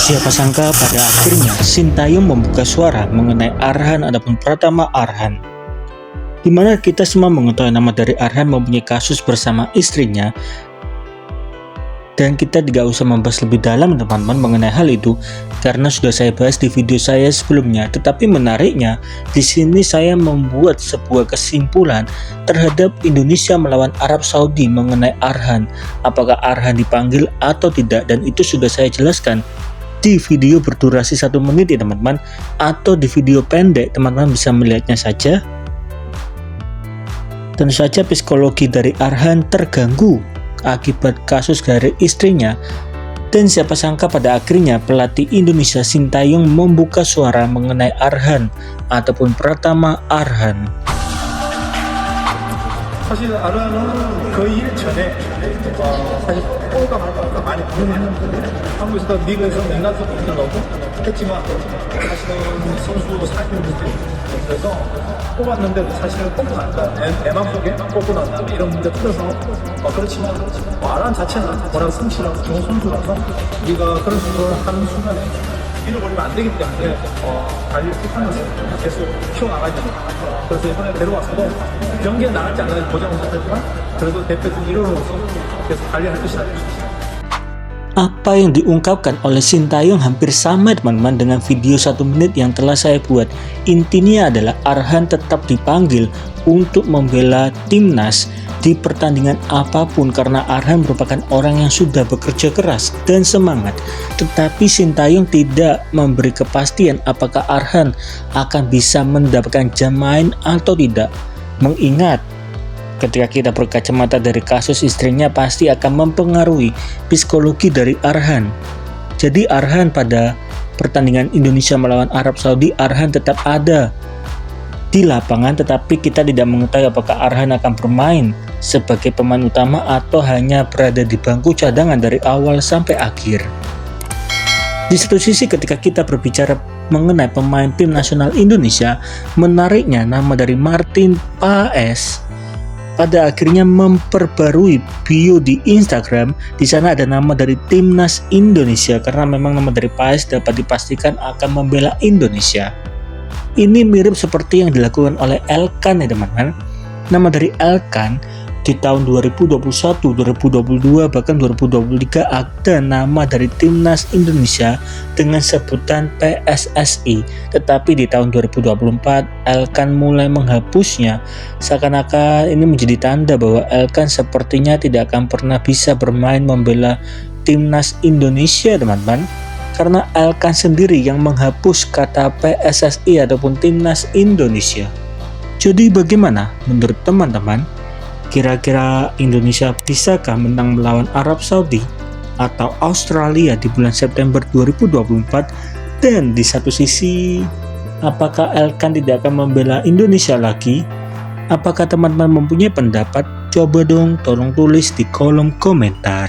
Siapa sangka pada akhirnya Sintayong membuka suara mengenai Arhan ataupun Pratama Arhan, di mana kita semua mengetahui nama dari Arhan mempunyai kasus bersama istrinya, dan kita tidak usah membahas lebih dalam teman-teman mengenai hal itu karena sudah saya bahas di video saya sebelumnya. Tetapi menariknya di sini saya membuat sebuah kesimpulan terhadap Indonesia melawan Arab Saudi mengenai Arhan, apakah Arhan dipanggil atau tidak, dan itu sudah saya jelaskan di video berdurasi 1 menit ya teman-teman, atau di video pendek teman-teman bisa melihatnya saja. Tentu saja psikologi dari Arhan terganggu akibat kasus dari istrinya, dan siapa sangka pada akhirnya pelatih Indonesia Sintayong membuka suara mengenai Arhan ataupun Pratama Arhan. 사실 아르한은 그 일 전에 사실 골과 말까 많이 고민했는데 한국에서 리그에서 인간도 있는 거고 했지만 사실은 선수 사실도 그래서 뽑았는데 사실은 뽑고 난다 애만 속에 뽑고 난다 이런 문제 풀어서 그렇지만 아르한 자체는 워낙 성실하고 좋은 선수라서 우리가 그런 식으로 하는 순간에 잃어버리면 안 되기 때문에 관리를 하면서 계속 키워나가야 됩니다. 그래서 이번에 데려왔어도 경기에 나갈지 안 나갈지 보장은 못하지만 그래도 대표팀 일원으로서 계속 관리할 것이다. Apa yang diungkapkan oleh Sintayong hampir sama teman-teman dengan video 1 menit yang telah saya buat. Intinya adalah Arhan tetap dipanggil untuk membela timnas di pertandingan apapun karena Arhan merupakan orang yang sudah bekerja keras dan semangat. Tetapi Sintayong tidak memberi kepastian apakah Arhan akan bisa mendapatkan jam main atau tidak. Mengingat ketika kita berkacamata dari kasus istrinya pasti akan mempengaruhi psikologi dari Arhan. Jadi Arhan pada pertandingan Indonesia melawan Arab Saudi, Arhan tetap ada di lapangan, tetapi kita tidak mengetahui apakah Arhan akan bermain sebagai pemain utama atau hanya berada di bangku cadangan dari awal sampai akhir. Di satu sisi ketika kita berbicara mengenai pemain tim nasional Indonesia, menariknya nama dari Martin Paes pada akhirnya memperbarui bio di Instagram. Di sana ada nama dari timnas Indonesia karena memang nama dari Paes dapat dipastikan akan membela Indonesia. Ini mirip seperti yang dilakukan oleh Elkan ya teman-teman. Nama dari Elkan di tahun 2021, 2022, bahkan 2023 ada nama dari timnas Indonesia dengan sebutan PSSI. Tetapi di tahun 2024 Elkan mulai menghapusnya, seakan-akan ini menjadi tanda bahwa Elkan sepertinya tidak akan pernah bisa bermain membela timnas Indonesia teman-teman, karena Elkan sendiri yang menghapus kata PSSI ataupun timnas Indonesia. Jadi bagaimana menurut teman-teman? Kira-kira Indonesia bisakah menang melawan Arab Saudi atau Australia di bulan September 2024? Dan di satu sisi, apakah Elkan tidak akan membela Indonesia lagi? Apakah teman-teman mempunyai pendapat? Coba dong tolong tulis di kolom komentar.